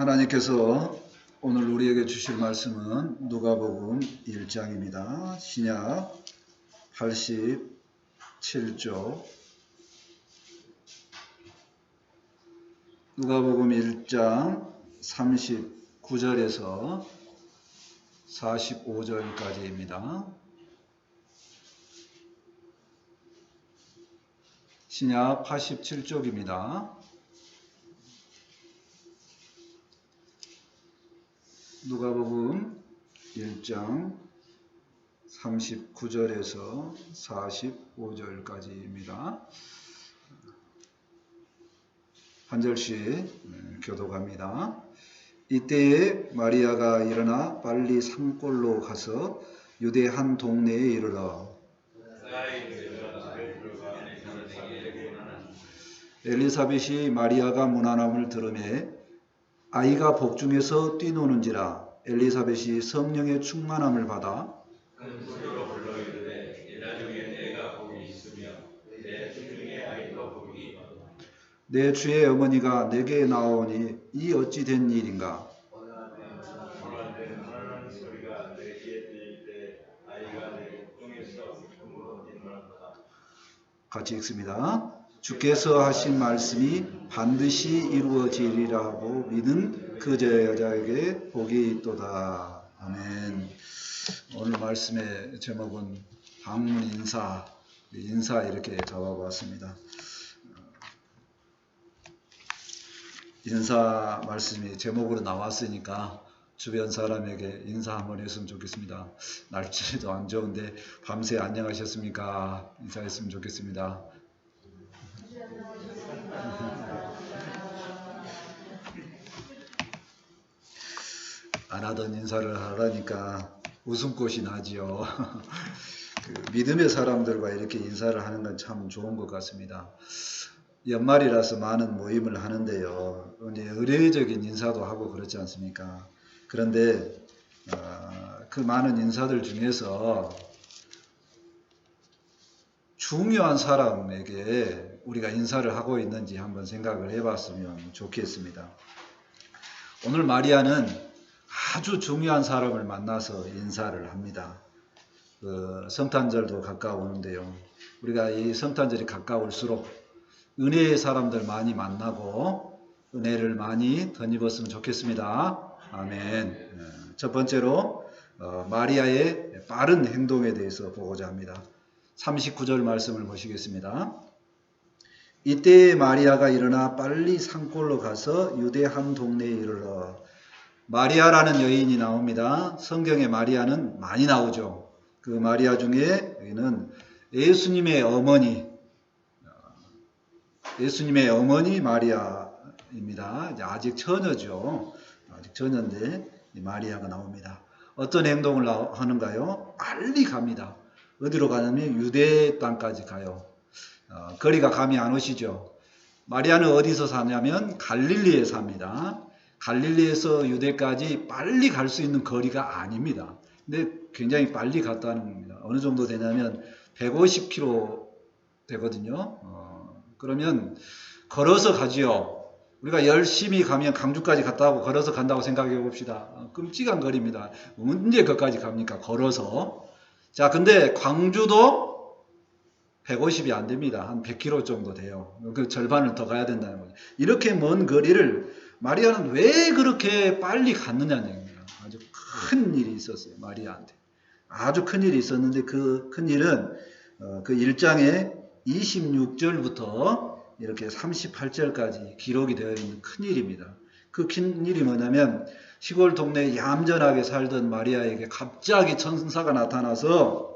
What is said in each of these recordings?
하나님께서 오늘 우리에게 주실 말씀은 누가복음 1장입니다. 신약 87쪽 누가복음 1장 39절에서 45절까지입니다. 신약 87쪽입니다. 누가복음 1장 39절에서 45절까지입니다. 한 절씩 교독합니다. 이때에 마리아가 일어나 빨리 산골로 가서 유대 한 동네에 이르러 엘리사벳이 마리아가 문안함을 들으매 아이가 복중에서 뛰노는지라 엘리사벳이 성령의 충만함을 받아 내 주의 어머니가 내게 나오니 이 어찌 된 일인가? 같이 읽습니다. 주께서 하신 말씀이 반드시 이루어지리라고 믿은 그 여자에게 복이 있도다. 아멘. 오늘 말씀의 제목은 방문 인사 이렇게 잡아봤습니다. 인사 말씀이 제목으로 나왔으니까 주변 사람에게 인사 한번 했으면 좋겠습니다. 날씨도 안 좋은데 밤새 안녕하셨습니까? 인사했으면 좋겠습니다. 안 하던 인사를 하라니까 웃음꽃이 나지요. 믿음의 사람들과 이렇게 인사를 하는 건 참 좋은 것 같습니다. 연말이라서 많은 모임을 하는데요. 의례적인 인사도 하고 그렇지 않습니까? 그런데 그 많은 인사들 중에서 중요한 사람에게 우리가 인사를 하고 있는지 한번 생각을 해봤으면 좋겠습니다. 오늘 마리아는 아주 중요한 사람을 만나서 인사를 합니다. 성탄절도 가까우는데요. 우리가 이 성탄절이 가까울수록 은혜의 사람들 많이 만나고 은혜를 많이 덧입었으면 좋겠습니다. 아멘. 첫 번째로 마리아의 빠른 행동에 대해서 보고자 합니다. 39절 말씀을 보시겠습니다. 이때 마리아가 일어나 빨리 산골로 가서 유대 한 동네에 이르러. 마리아라는 여인이 나옵니다. 성경에 마리아는 많이 나오죠. 그 마리아 중에 여기는 예수님의 어머니 마리아입니다. 아직 처녀죠. 아직 처녀인데 마리아가 나옵니다. 어떤 행동을 하는가요? 빨리 갑니다. 어디로 가냐면 유대 땅까지 가요. 거리가 감이 안 오시죠? 마리아는 어디서 사냐면 갈릴리에 삽니다. 갈릴리에서 유대까지 빨리 갈 수 있는 거리가 아닙니다. 근데 굉장히 빨리 갔다는 겁니다. 어느 정도 되냐면 150km 되거든요. 그러면 걸어서 가지요. 우리가 열심히 가면 강주까지 갔다 오고 걸어서 간다고 생각해 봅시다. 끔찍한 거리입니다. 언제 거기까지 갑니까? 걸어서. 자, 근데 광주도 150이 안 됩니다. 한 100km 정도 돼요. 그 절반을 더 가야 된다는 거죠. 이렇게 먼 거리를 마리아는 왜 그렇게 빨리 갔느냐는 얘기입니다. 아주 큰 일이 있었어요. 마리아한테. 아주 큰 일이 있었는데 그 큰 일은 그 1장의 26절부터 이렇게 38절까지 기록이 되어 있는 큰 일입니다. 그 큰 일이 뭐냐면 시골 동네에 얌전하게 살던 마리아에게 갑자기 천사가 나타나서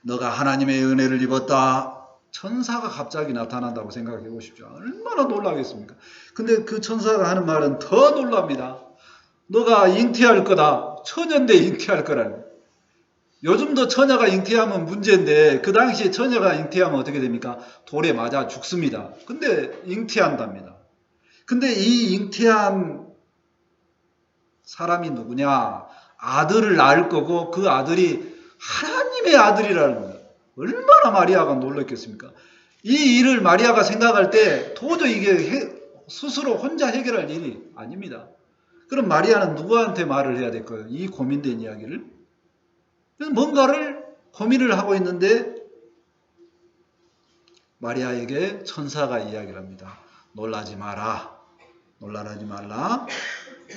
너가 하나님의 은혜를 입었다. 천사가 갑자기 나타난다고 생각해 보십시오. 얼마나 놀라겠습니까? 근데 그 천사가 하는 말은 더 놀랍니다. 너가 잉태할 거다. 처녀인데 잉태할 거라는 거예요. 요즘도 처녀가 잉태하면 문제인데 그 당시에 처녀가 잉태하면 어떻게 됩니까? 돌에 맞아 죽습니다. 근데 잉태한답니다. 근데 이 잉태한 사람이 누구냐? 아들을 낳을 거고 그 아들이 하나님의 아들이라는 겁니다. 얼마나 마리아가 놀랐겠습니까? 이 일을 마리아가 생각할 때 도저히 이게 스스로 혼자 해결할 일이 아닙니다. 그럼 마리아는 누구한테 말을 해야 될까요? 이 고민된 이야기를. 뭔가를 고민을 하고 있는데 마리아에게 천사가 이야기를 합니다. 놀라지 마라. 놀라지 말라.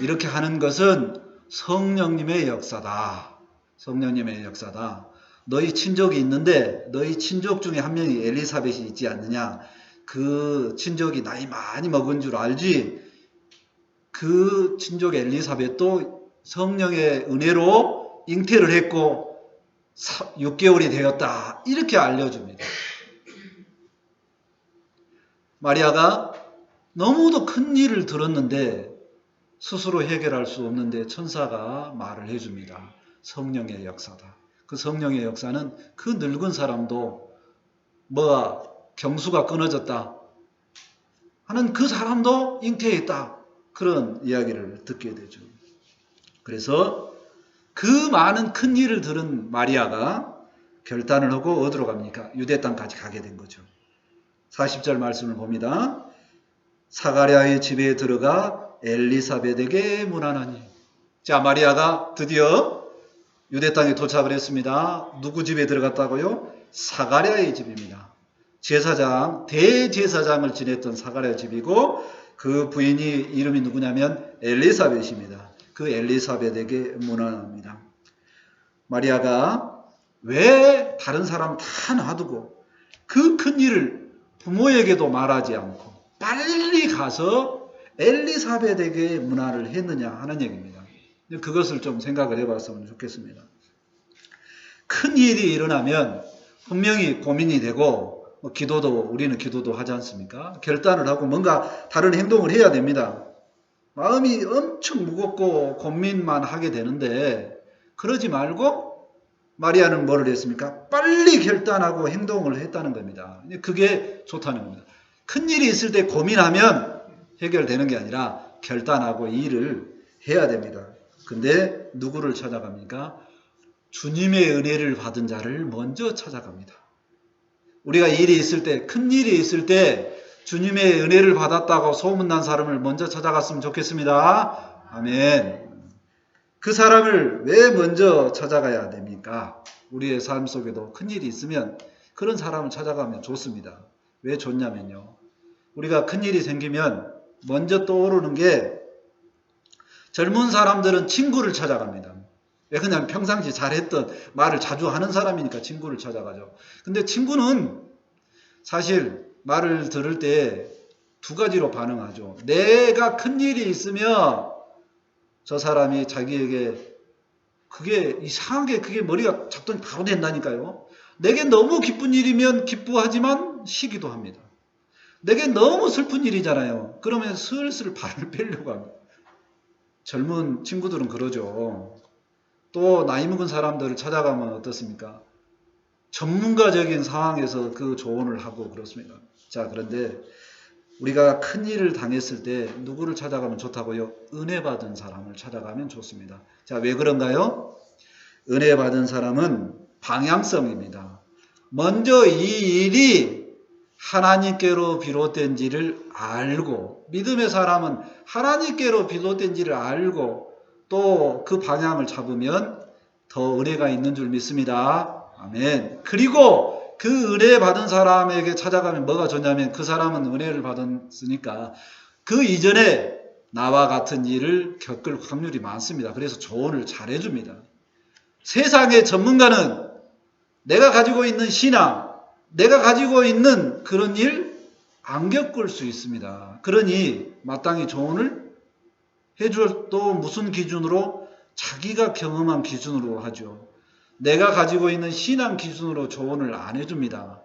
이렇게 하는 것은 성령님의 역사다. 성령님의 역사다. 너희 친족이 있는데 너희 친족 중에 한 명이 엘리사벳이 있지 않느냐. 그 친족이 나이 많이 먹은 줄 알지. 그 친족 엘리사벳도 성령의 은혜로 잉태를 했고 6개월이 되었다. 이렇게 알려줍니다. 마리아가 너무도 큰 일을 들었는데 스스로 해결할 수 없는데 천사가 말을 해줍니다. 성령의 역사다. 그 성령의 역사는 그 늙은 사람도 뭐가 경수가 끊어졌다 하는 그 사람도 잉태했다. 그런 이야기를 듣게 되죠. 그래서 그 많은 큰 일을 들은 마리아가 결단을 하고 어디로 갑니까? 유대 땅까지 가게 된 거죠. 40절 말씀을 봅니다. 사가랴의 집에 들어가 엘리사벳에게 문안하니. 자, 마리아가 드디어 유대 땅에 도착을 했습니다. 누구 집에 들어갔다고요? 사가랴의 집입니다. 제사장, 대제사장을 지냈던 사가랴의 집이고 그 부인이 이름이 누구냐면 엘리사벳입니다. 그 엘리사벳에게 문안합니다. 마리아가 왜 다른 사람 다 놔두고 그 큰 일을 부모에게도 말하지 않고 빨리 가서 엘리사벳에게 문안을 했느냐 하는 얘기입니다. 그것을 좀 생각을 해봤으면 좋겠습니다. 큰 일이 일어나면 분명히 고민이 되고 우리는 기도도 하지 않습니까? 결단을 하고 뭔가 다른 행동을 해야 됩니다. 마음이 엄청 무겁고 고민만 하게 되는데 그러지 말고 마리아는 뭐를 했습니까? 빨리 결단하고 행동을 했다는 겁니다. 그게 좋다는 겁니다. 큰 일이 있을 때 고민하면 해결되는 게 아니라 결단하고 일을 해야 됩니다. 근데 누구를 찾아갑니까? 주님의 은혜를 받은 자를 먼저 찾아갑니다. 우리가 일이 있을 때, 큰 일이 있을 때 주님의 은혜를 받았다고 소문난 사람을 먼저 찾아갔으면 좋겠습니다. 아멘. 그 사람을 왜 먼저 찾아가야 됩니까? 우리의 삶 속에도 큰 일이 있으면 그런 사람을 찾아가면 좋습니다. 왜 좋냐면요. 우리가 큰 일이 생기면 먼저 떠오르는 게 젊은 사람들은 친구를 찾아갑니다. 왜 그냥 평상시 잘했던 말을 자주 하는 사람이니까 친구를 찾아가죠. 근데 친구는 사실 말을 들을 때 두 가지로 반응하죠. 내가 큰 일이 있으면 저 사람이 자기에게 그게 이상하게 그게 머리가 잡더니 바로 된다니까요. 내게 너무 기쁜 일이면 기뻐하지만 쉬기도 합니다. 내게 너무 슬픈 일이잖아요. 그러면 슬슬 발을 빼려고 합니다. 젊은 친구들은 그러죠. 또 나이 먹은 사람들을 찾아가면 어떻습니까? 전문가적인 상황에서 그 조언을 하고 그렇습니다. 자, 그런데 우리가 큰 일을 당했을 때 누구를 찾아가면 좋다고요? 은혜 받은 사람을 찾아가면 좋습니다. 자, 왜 그런가요? 은혜 받은 사람은 방향성입니다. 먼저 이 일이 하나님께로 비롯된지를 알고, 믿음의 사람은 하나님께로 비롯된지를 알고 또 그 방향을 잡으면 더 은혜가 있는 줄 믿습니다. 아멘. 그리고 그 은혜 받은 사람에게 찾아가면 뭐가 좋냐면 그 사람은 은혜를 받았으니까 그 이전에 나와 같은 일을 겪을 확률이 많습니다. 그래서 조언을 잘 해줍니다. 세상의 전문가는 내가 가지고 있는 신앙, 내가 가지고 있는 그런 일 안 겪을 수 있습니다. 그러니 마땅히 조언을 해줘도 무슨 기준으로? 자기가 경험한 기준으로 하죠. 내가 가지고 있는 신앙 기준으로 조언을 안 해줍니다.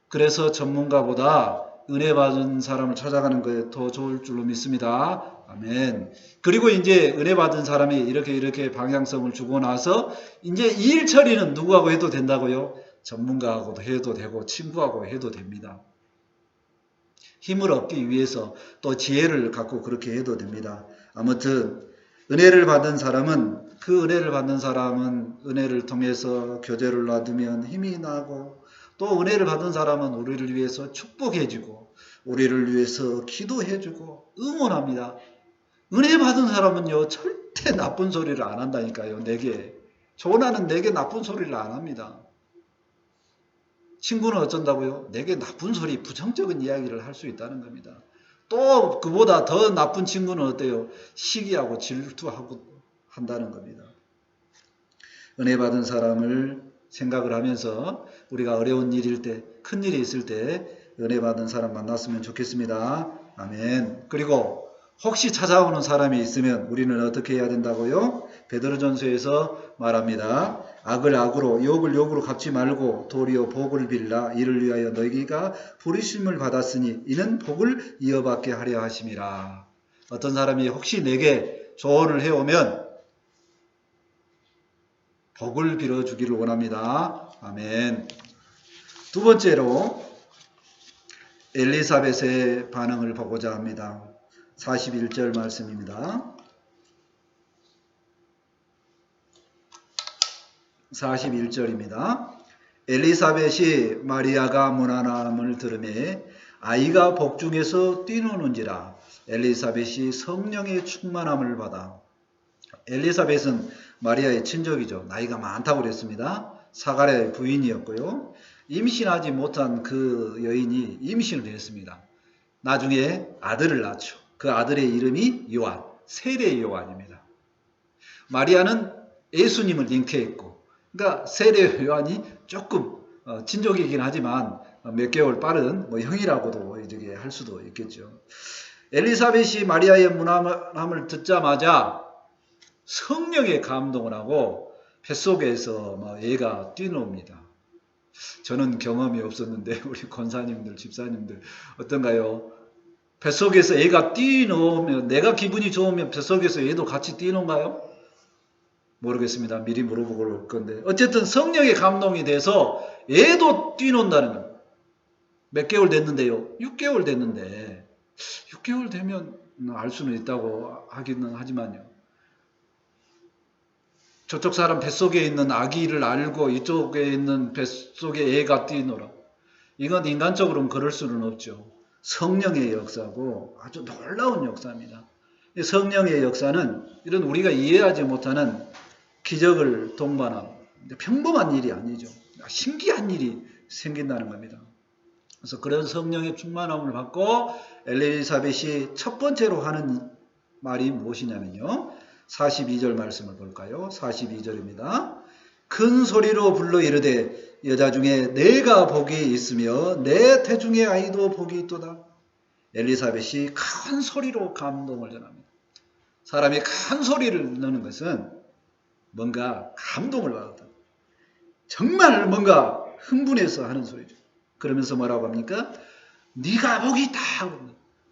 그래서 전문가보다 은혜 받은 사람을 찾아가는 것에 더 좋을 줄로 믿습니다. 아멘. 그리고 이제 은혜 받은 사람이 이렇게 방향성을 주고 나서 이제 일 처리는 누구하고 해도 된다고요? 전문가하고도 해도 되고 친구하고 해도 됩니다. 힘을 얻기 위해서 또 지혜를 갖고 그렇게 해도 됩니다. 아무튼 은혜를 받은 사람은 은혜를 통해서 교제를 놔두면 힘이 나고 또 은혜를 받은 사람은 우리를 위해서 축복해주고 우리를 위해서 기도해주고 응원합니다. 은혜 받은 사람은요, 절대 나쁜 소리를 안 한다니까요. 내게. 조나는 내게 나쁜 소리를 안 합니다. 친구는 어쩐다고요? 내게 나쁜 소리, 부정적인 이야기를 할 수 있다는 겁니다. 또 그보다 더 나쁜 친구는 어때요? 시기하고 질투하고 한다는 겁니다. 은혜 받은 사람을 생각을 하면서 우리가 어려운 일일 때, 큰 일이 있을 때 은혜 받은 사람 만났으면 좋겠습니다. 아멘. 그리고 혹시 찾아오는 사람이 있으면 우리는 어떻게 해야 된다고요? 베드로전서에서 말합니다. 악을 악으로 욕을 욕으로 갚지 말고 도리어 복을 빌라 이를 위하여 너희가 부르심을 받았으니 이는 복을 이어받게 하려 하심이라. 어떤 사람이 혹시 내게 조언을 해오면 복을 빌어주기를 원합니다. 아멘. 두 번째로 엘리사벳의 반응을 보고자 합니다. 41절 말씀입니다. 41절입니다. 엘리사벳이 마리아가 문안함을 들으매 아이가 복중에서 뛰노는지라 엘리사벳이 성령의 충만함을 받아. 엘리사벳은 마리아의 친족이죠. 나이가 많다고 그랬습니다. 사가랴의 부인이었고요. 임신하지 못한 그 여인이 임신을 했습니다. 나중에 아들을 낳죠. 그 아들의 이름이 요한, 세례 요한입니다. 마리아는 예수님을 잉태했고, 그러니까 세례 요한이 조금 친족이긴 하지만 몇 개월 빠른 형이라고도 이렇게 할 수도 있겠죠. 엘리사벳이 마리아의 문안함을 듣자마자 성령의 감동을 하고 뱃속에서 애가 뛰노옵니다. 저는 경험이 없었는데 우리 권사님들, 집사님들 어떤가요? 뱃속에서 애가 뛰노오면, 내가 기분이 좋으면 뱃속에서 애도 같이 뛰노인가요? 모르겠습니다. 미리 물어보고 올 건데 어쨌든 성령의 감동이 돼서 애도 뛰논다는 거예요. 몇 개월 됐는데요? 6개월 됐는데 6개월 되면 알 수는 있다고 하기는 하지만요. 저쪽 사람 뱃속에 있는 아기를 알고 이쪽에 있는 뱃속에 애가 뛰노라. 이건 인간적으로는 그럴 수는 없죠. 성령의 역사고 아주 놀라운 역사입니다. 성령의 역사는 이런 우리가 이해하지 못하는 기적을 동반한 평범한 일이 아니죠. 신기한 일이 생긴다는 겁니다. 그래서 그런 성령의 충만함을 받고 엘리사벳이 첫 번째로 하는 말이 무엇이냐면요. 42절 말씀을 볼까요? 42절입니다. 큰 소리로 불러 이르되 여자 중에 내가 복이 있으며 내 태중의 아이도 복이 있도다. 엘리사벳이 큰 소리로 감동을 전합니다. 사람이 큰 소리를 내는 것은 뭔가 감동을 받았다. 정말 뭔가 흥분해서 하는 소리죠. 그러면서 뭐라고 합니까? 네가 복이 있다.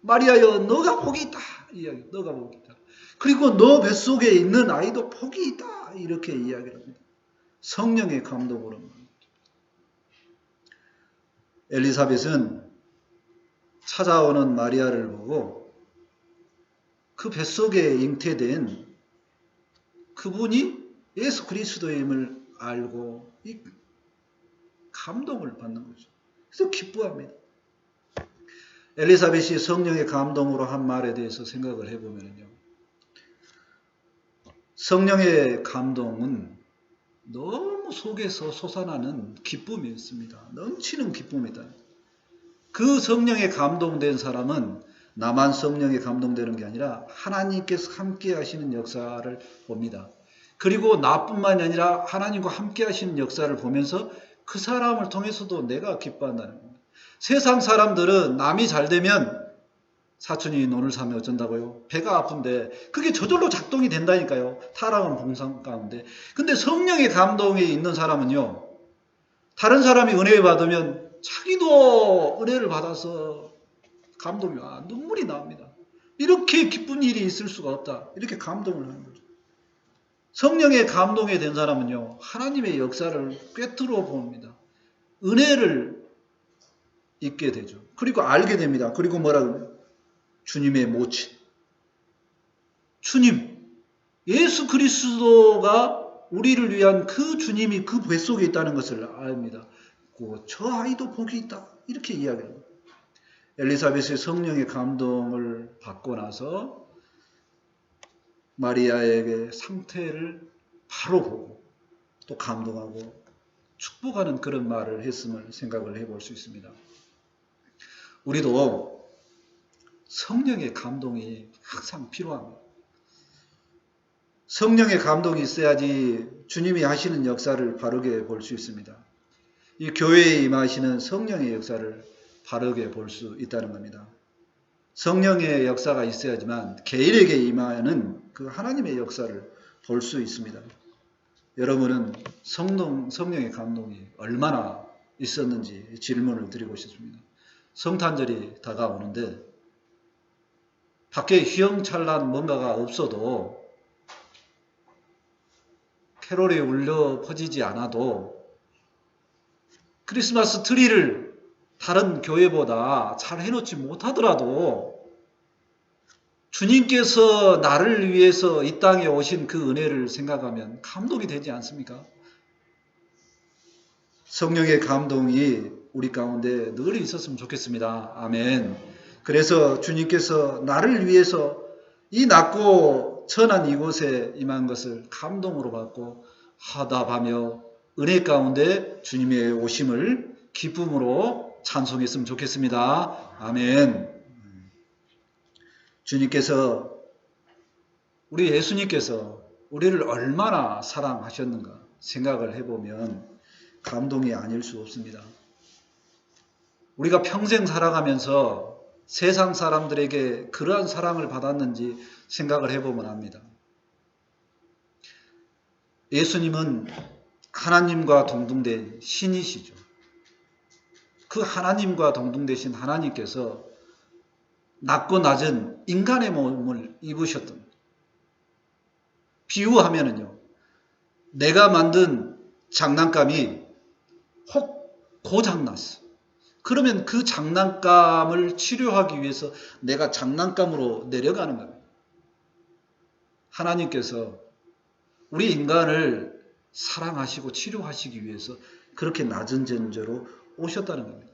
마리아여 너가 복이 있다. 이야기. 너가 복이 있다. 그리고 너 뱃속에 있는 아이도 복이 있다. 이렇게 이야기를 합니다. 성령의 감동으로. 엘리사벳은 찾아오는 마리아를 보고 그 뱃속에 잉태된 그분이 예수 그리스도임을 알고 이 감동을 받는 거죠. 그래서 기뻐합니다. 엘리사벳이 성령의 감동으로 한 말에 대해서 생각을 해보면요. 성령의 감동은 너무 속에서 솟아나는 기쁨이었습니다. 넘치는 기쁨이다. 그 성령에 감동된 사람은 나만 성령에 감동되는 게 아니라 하나님께서 함께 하시는 역사를 봅니다. 그리고 나뿐만이 아니라 하나님과 함께 하시는 역사를 보면서 그 사람을 통해서도 내가 기뻐한다는 겁니다. 세상 사람들은 남이 잘 되면 사촌이 논을 사면 어쩐다고요? 배가 아픈데 그게 저절로 작동이 된다니까요. 타락은 봉상 가운데. 근데 성령의 감동이 있는 사람은요. 다른 사람이 은혜 받으면 자기도 은혜를 받아서 감동이 와. 눈물이 나옵니다. 이렇게 기쁜 일이 있을 수가 없다. 이렇게 감동을 하는 거죠. 성령의 감동에 된 사람은요. 하나님의 역사를 꿰뚫어 봅니다. 은혜를 잊게 되죠. 그리고 알게 됩니다. 그리고 뭐라고요? 주님의 모친. 주님. 예수 그리스도가 우리를 위한 그 주님이 그 뱃속에 있다는 것을 압니다. 저 아이도 복이 있다. 이렇게 이야기합니다. 엘리사벳의 성령의 감동을 받고 나서 마리아에게 상태를 바로 보고 또 감동하고 축복하는 그런 말을 했음을 생각을 해볼 수 있습니다. 우리도 성령의 감동이 항상 필요합니다. 성령의 감동이 있어야지 주님이 하시는 역사를 바르게 볼 수 있습니다. 이 교회에 임하시는 성령의 역사를 바르게 볼 수 있다는 겁니다. 성령의 역사가 있어야지만 개인에게 임하는 그 하나님의 역사를 볼 수 있습니다. 여러분은 성령의 감동이 얼마나 있었는지 질문을 드리고 싶습니다. 성탄절이 다가오는데 밖에 휘황찬란 뭔가가 없어도 캐롤이 울려 퍼지지 않아도 크리스마스 트리를 다른 교회보다 잘 해놓지 못하더라도 주님께서 나를 위해서 이 땅에 오신 그 은혜를 생각하면 감동이 되지 않습니까? 성령의 감동이 우리 가운데 늘 있었으면 좋겠습니다. 아멘. 그래서 주님께서 나를 위해서 이 낮고 천한 이곳에 임한 것을 감동으로 받고 화답하며 은혜 가운데 주님의 오심을 기쁨으로 찬송했으면 좋겠습니다. 아멘. 주님께서, 우리 예수님께서 우리를 얼마나 사랑하셨는가 생각을 해보면 감동이 아닐 수 없습니다. 우리가 평생 살아가면서 세상 사람들에게 그러한 사랑을 받았는지 생각을 해보면 압니다. 예수님은 하나님과 동등된 신이시죠. 그 하나님과 동등되신 하나님께서 낮고 낮은 인간의 몸을 입으셨던, 비유하면은요, 내가 만든 장난감이 혹 고장났어. 그러면 그 장난감을 치료하기 위해서 내가 장난감으로 내려가는 겁니다. 하나님께서 우리 인간을 사랑하시고 치료하시기 위해서 그렇게 낮은 존재로 오셨다는 겁니다.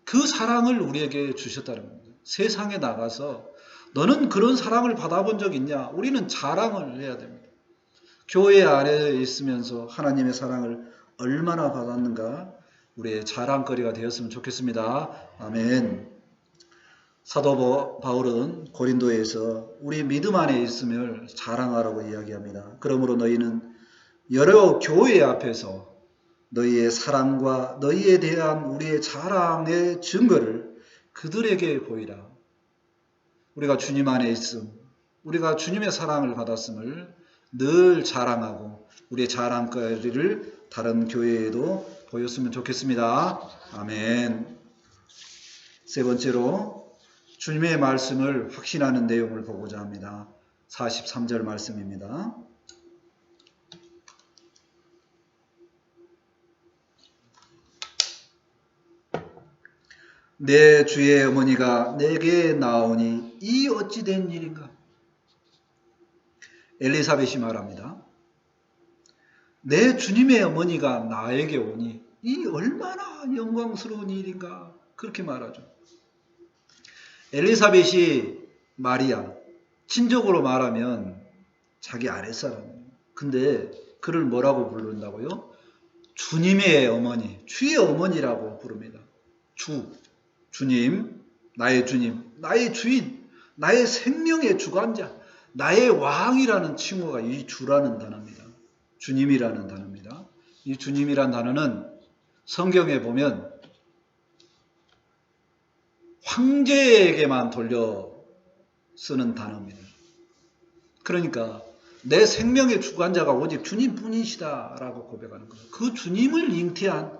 그 사랑을 우리에게 주셨다는 겁니다. 세상에 나가서 너는 그런 사랑을 받아본 적 있냐? 우리는 자랑을 해야 됩니다. 교회 안에 있으면서 하나님의 사랑을 얼마나 받았는가 우리의 자랑거리가 되었으면 좋겠습니다. 아멘. 사도 바울은 고린도에서 우리 믿음 안에 있음을 자랑하라고 이야기합니다. 그러므로 너희는 여러 교회 앞에서 너희의 사랑과 너희에 대한 우리의 자랑의 증거를 그들에게 보이라. 우리가 주님 안에 있음, 우리가 주님의 사랑을 받았음을 늘 자랑하고 우리의 자랑거리를 다른 교회에도 보였으면 좋겠습니다. 아멘. 세 번째로 주님의 말씀을 확신하는 내용을 보고자 합니다. 43절 말씀입니다. 내 주의 어머니가 내게 나오니 이 어찌 된 일인가? 엘리사벳이 말합니다. 내 주님의 어머니가 나에게 오니 이 얼마나 영광스러운 일인가? 그렇게 말하죠. 엘리사벳이 마리아, 친족으로 말하면 자기 아랫사람이에요. 근데 그를 뭐라고 부른다고요? 주님의 어머니, 주의 어머니라고 부릅니다. 주님, 나의 주인, 나의 생명의 주관자, 나의 왕이라는 칭호가 이 주라는 단어입니다. 주님이라는 단어입니다. 이 주님이라는 단어는 성경에 보면 황제에게만 돌려 쓰는 단어입니다. 그러니까 내 생명의 주관자가 오직 주님뿐이시다라고 고백하는 거예요. 그 주님을 잉태한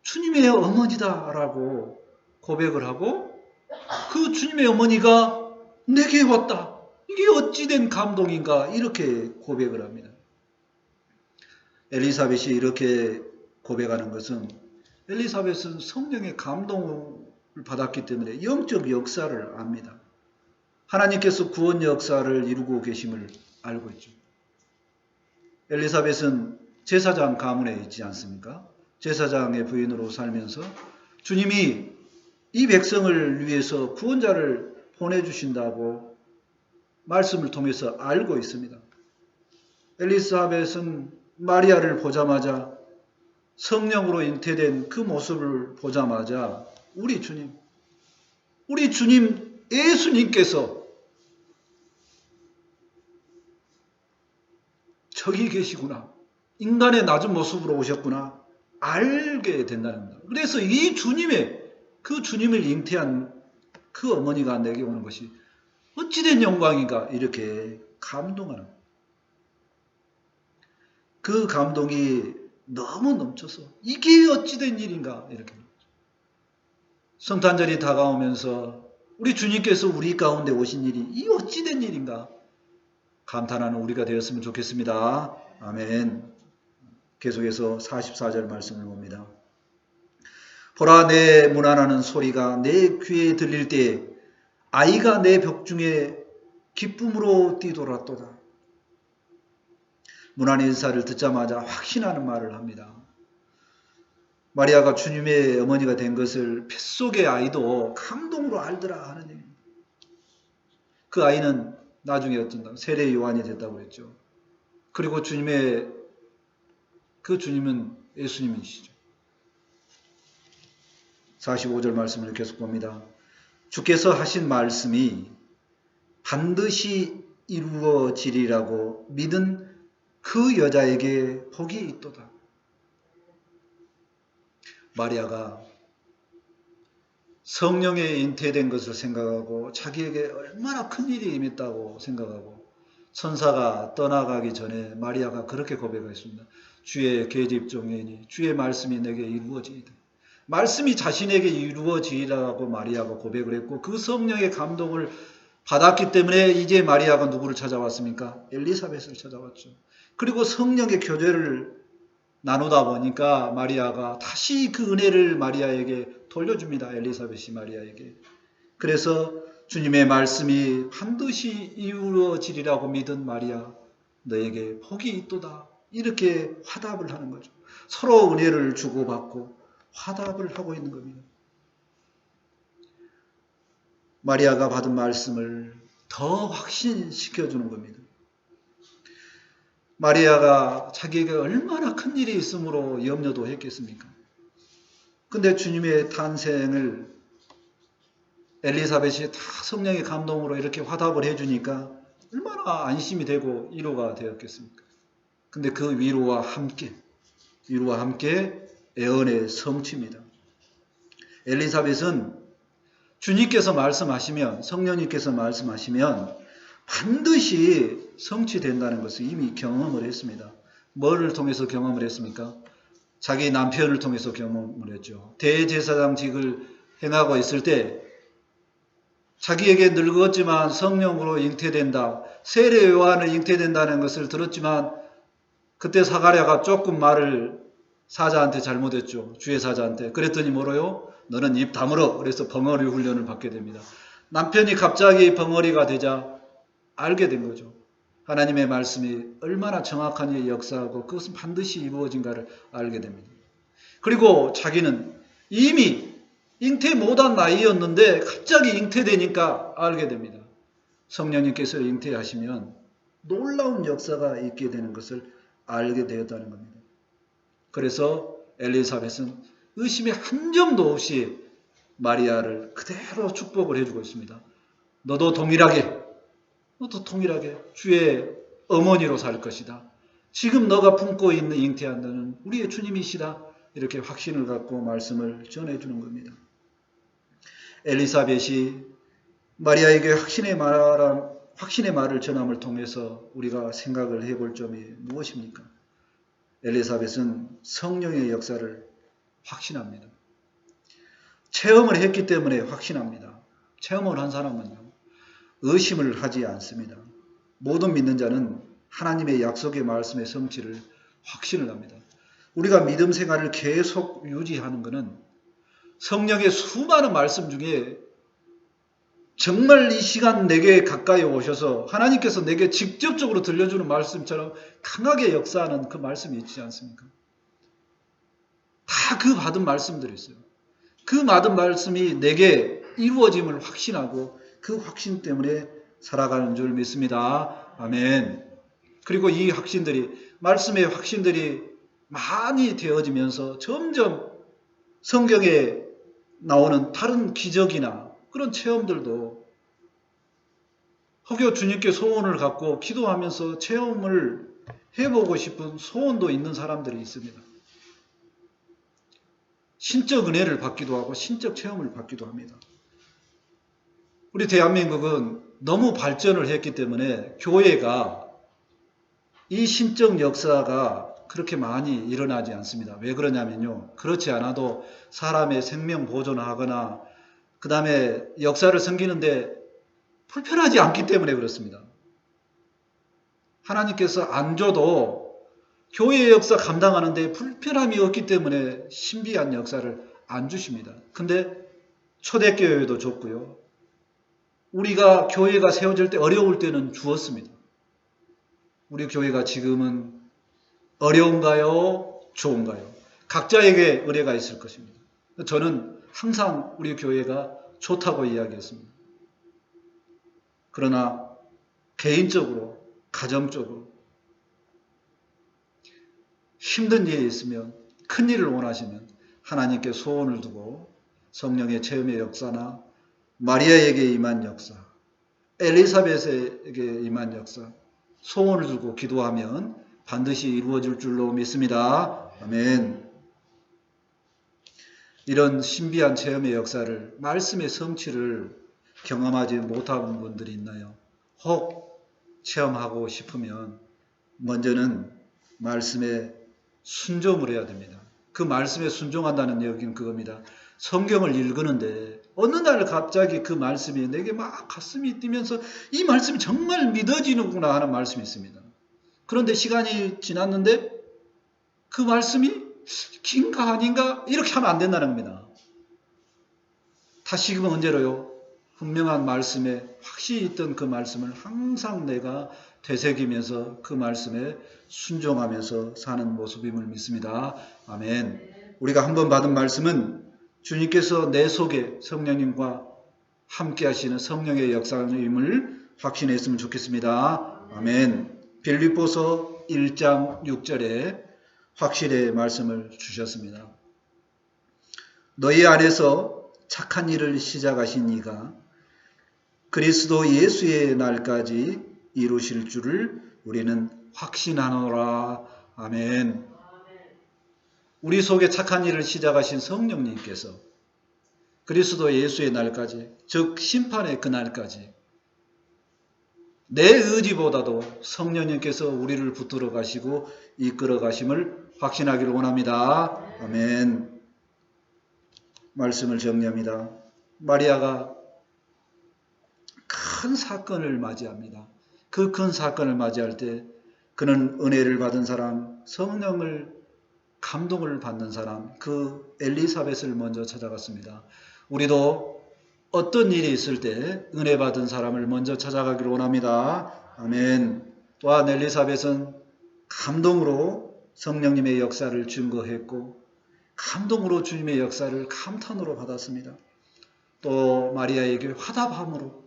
주님의 어머니다라고 고백을 하고 그 주님의 어머니가 내게 왔다. 이게 어찌된 감동인가 이렇게 고백을 합니다. 엘리사벳이 이렇게 고백하는 것은 엘리사벳은 성령의 감동을 받았기 때문에 영적 역사를 압니다. 하나님께서 구원 역사를 이루고 계심을 알고 있죠. 엘리사벳은 제사장 가문에 있지 않습니까? 제사장의 부인으로 살면서 주님이 이 백성을 위해서 구원자를 보내주신다고 말씀을 통해서 알고 있습니다. 엘리사벳은 마리아를 보자마자 성령으로 잉태된 그 모습을 보자마자 우리 주님 예수님께서 저기 계시구나. 인간의 낮은 모습으로 오셨구나. 알게 된다는 겁니다. 그래서 이 그 주님을 잉태한 그 어머니가 내게 오는 것이 어찌된 영광인가 이렇게 감동하는 그 감동이 너무 넘쳐서 이게 어찌된 일인가 이렇게 성탄절이 다가오면서 우리 주님께서 우리 가운데 오신 일이 이 어찌된 일인가 감탄하는 우리가 되었으면 좋겠습니다. 아멘. 계속해서 44절 말씀을 봅니다. 보라 내 문안하는 소리가 내 귀에 들릴 때 아이가 내 벽중에 기쁨으로 뛰돌았도다. 문안의 인사를 듣자마자 확신하는 말을 합니다. 마리아가 주님의 어머니가 된 것을 뱃속의 아이도 감동으로 알더라 하는 얘기입니다. 그 아이는 나중에 어쩐다 세례 요한이 됐다고 했죠. 그리고 그 주님은 예수님이시죠. 45절 말씀을 계속 봅니다. 주께서 하신 말씀이 반드시 이루어지리라고 믿은 그 여자에게 복이 있도다. 마리아가 성령에 잉태된 것을 생각하고 자기에게 얼마나 큰 일이 임했다고 생각하고 천사가 떠나가기 전에 마리아가 그렇게 고백했습니다. 주의 계집종이니 주의 말씀이 내게 이루어지이다. 말씀이 자신에게 이루어지리라고 마리아가 고백을 했고 그 성령의 감동을 받았기 때문에 이제 마리아가 누구를 찾아왔습니까? 엘리사벳을 찾아왔죠. 그리고 성령의 교제를 나누다 보니까 마리아가 다시 그 은혜를 마리아에게 돌려줍니다. 엘리사벳이 마리아에게. 그래서 주님의 말씀이 반드시 이루어지리라고 믿은 마리아 너에게 복이 있도다. 이렇게 화답을 하는 거죠. 서로 은혜를 주고받고 화답을 하고 있는 겁니다. 마리아가 받은 말씀을 더 확신시켜주는 겁니다. 마리아가 자기에게 얼마나 큰 일이 있으므로 염려도 했겠습니까? 근데 주님의 탄생을 엘리사벳이 다 성령의 감동으로 이렇게 화답을 해주니까 얼마나 안심이 되고 위로가 되었겠습니까? 근데 그 위로와 함께 애언의 성취입니다. 엘리사벳은 주님께서 말씀하시면 성령님께서 말씀하시면 반드시 성취된다는 것을 이미 경험을 했습니다. 뭐를 통해서 경험을 했습니까? 자기 남편을 통해서 경험을 했죠. 대제사장직을 행하고 있을 때 자기에게 늙었지만 성령으로 잉태된다. 세례 요한을 잉태된다는 것을 들었지만 그때 사가랴가 조금 말을 사자한테 잘못했죠. 주의 사자한테. 그랬더니 뭐래요? 너는 입 다물어. 그래서 벙어리 훈련을 받게 됩니다. 남편이 갑자기 벙어리가 되자 알게 된 거죠. 하나님의 말씀이 얼마나 정확한 역사하고 그것은 반드시 이루어진가를 알게 됩니다. 그리고 자기는 이미 잉태 못한 나이였는데 갑자기 잉태되니까 알게 됩니다. 성령님께서 잉태하시면 놀라운 역사가 있게 되는 것을 알게 되었다는 겁니다. 그래서 엘리사벳은 의심의 한 점도 없이 마리아를 그대로 축복을 해주고 있습니다. 너도 동일하게 주의 어머니로 살 것이다. 지금 너가 품고 있는 잉태한다는 우리의 주님이시다. 이렇게 확신을 갖고 말씀을 전해주는 겁니다. 엘리사벳이 마리아에게 확신의 말을 전함을 통해서 우리가 생각을 해볼 점이 무엇입니까? 엘리사벳은 성령의 역사를 확신합니다. 체험을 했기 때문에 확신합니다. 체험을 한 사람은요, 의심을 하지 않습니다. 모든 믿는 자는 하나님의 약속의 말씀의 성취를 확신을 합니다. 우리가 믿음 생활을 계속 유지하는 것은 성령의 수많은 말씀 중에 정말 이 시간 내게 가까이 오셔서 하나님께서 내게 직접적으로 들려주는 말씀처럼 강하게 역사하는 그 말씀이 있지 않습니까? 다 그 받은 말씀들이 있어요. 그 많은 말씀이 내게 이루어짐을 확신하고 그 확신 때문에 살아가는 줄 믿습니다. 아멘. 그리고 이 확신들이, 말씀의 확신들이 많이 되어지면서 점점 성경에 나오는 다른 기적이나 그런 체험들도 혹여 주님께 소원을 갖고 기도하면서 체험을 해보고 싶은 소원도 있는 사람들이 있습니다. 신적 은혜를 받기도 하고 신적 체험을 받기도 합니다. 우리 대한민국은 너무 발전을 했기 때문에 교회가 이 신적 역사가 그렇게 많이 일어나지 않습니다. 왜 그러냐면요. 그렇지 않아도 사람의 생명 보존하거나 그 다음에 역사를 섬기는데 불편하지 않기 때문에 그렇습니다. 하나님께서 안 줘도 교회의 역사 감당하는데 불편함이 없기 때문에 신비한 역사를 안 주십니다. 근데 초대교회도 줬고요. 우리가 교회가 세워질 때 어려울 때는 주었습니다. 우리 교회가 지금은 어려운가요? 좋은가요? 각자에게 은혜가 있을 것입니다. 저는 항상 우리 교회가 좋다고 이야기했습니다. 그러나 개인적으로, 가정적으로 힘든 일이 있으면, 큰 일을 원하시면 하나님께 소원을 두고 성령의 체험의 역사나 마리아에게 임한 역사, 엘리사벳에게 임한 역사, 소원을 두고 기도하면 반드시 이루어질 줄로 믿습니다. 아멘. 이런 신비한 체험의 역사를, 말씀의 성취를 경험하지 못한 분들이 있나요? 혹 체험하고 싶으면 먼저는 말씀에 순종을 해야 됩니다. 그 말씀에 순종한다는 얘기는 그겁니다. 성경을 읽는데 어느 날 갑자기 그 말씀이 내게 막 가슴이 뛰면서 이 말씀이 정말 믿어지는구나 하는 말씀이 있습니다. 그런데 시간이 지났는데 그 말씀이 긴가 아닌가 이렇게 하면 안 된다는 겁니다. 다시금 언제로요? 분명한 말씀에 확신이 있던 그 말씀을 항상 내가 되새기면서 그 말씀에 순종하면서 사는 모습임을 믿습니다. 아멘. 우리가 한번 받은 말씀은 주님께서 내 속에 성령님과 함께 하시는 성령의 역사임을 확신했으면 좋겠습니다. 아멘. 빌립보서 1장 6절에 확실의 말씀을 주셨습니다. 너희 안에서 착한 일을 시작하신 이가 그리스도 예수의 날까지 이루실 줄을 우리는 확신하노라. 아멘. 우리 속에 착한 일을 시작하신 성령님께서 그리스도 예수의 날까지, 즉 심판의 그날까지 내 의지보다도 성령님께서 우리를 붙들어 가시고 이끌어 가심을 확신하기를 원합니다. 아멘. 말씀을 정리합니다. 마리아가 큰 사건을 맞이합니다. 그 큰 사건을 맞이할 때 그는 은혜를 받은 사람, 성령을 감동을 받는 사람, 그 엘리사벳을 먼저 찾아갔습니다. 우리도 어떤 일이 있을 때 은혜 받은 사람을 먼저 찾아가기를 원합니다. 아멘. 또한 엘리사벳은 감동으로 성령님의 역사를 증거했고 감동으로 주님의 역사를 감탄으로 받았습니다. 또 마리아에게 화답함으로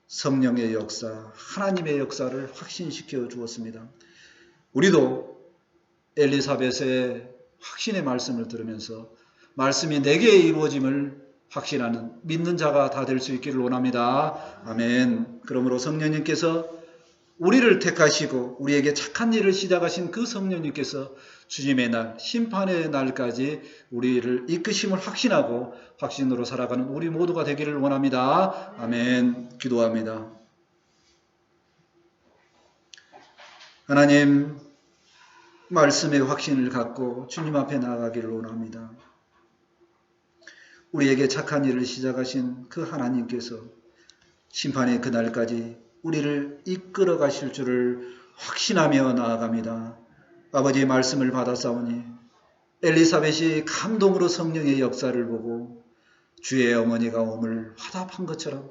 성령의 역사, 하나님의 역사를 확신시켜 주었습니다. 우리도 엘리사벳의 확신의 말씀을 들으면서 말씀이 내게 이루어짐을 확신하는 믿는 자가 다 될 수 있기를 원합니다. 아멘. 그러므로 성령님께서 우리를 택하시고 우리에게 착한 일을 시작하신 그 성령님께서 주님의 날, 심판의 날까지 우리를 이끄심을 확신하고 확신으로 살아가는 우리 모두가 되기를 원합니다. 아멘. 기도합니다. 하나님, 말씀의 확신을 갖고 주님 앞에 나아가기를 원합니다. 우리에게 착한 일을 시작하신 그 하나님께서 심판의 그날까지 우리를 이끌어 가실 줄을 확신하며 나아갑니다. 아버지의 말씀을 받았사오니 엘리사벳이 감동으로 성령의 역사를 보고 주의 어머니가 옴을 화답한 것처럼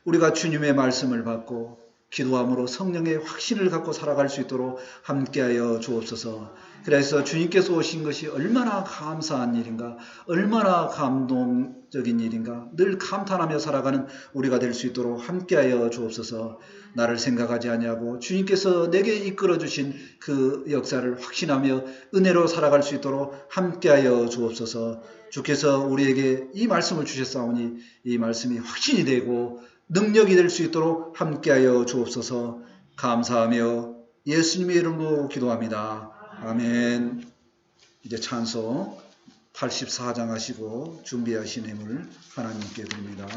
우리가 주님의 말씀을 받고 기도함으로 성령의 확신을 갖고 살아갈 수 있도록 함께하여 주옵소서. 그래서 주님께서 오신 것이 얼마나 감사한 일인가, 얼마나 감동적인 일인가, 늘 감탄하며 살아가는 우리가 될 수 있도록 함께하여 주옵소서. 나를 생각하지 아니하고 주님께서 내게 이끌어 주신 그 역사를 확신하며 은혜로 살아갈 수 있도록 함께하여 주옵소서. 주께서 우리에게 이 말씀을 주셨사오니 이 말씀이 확신이 되고 능력이 될 수 있도록 함께하여 주옵소서. 감사하며 예수님의 이름으로 기도합니다. 아멘. 이제 찬송 84장 하시고 준비하신 힘을 하나님께 드립니다.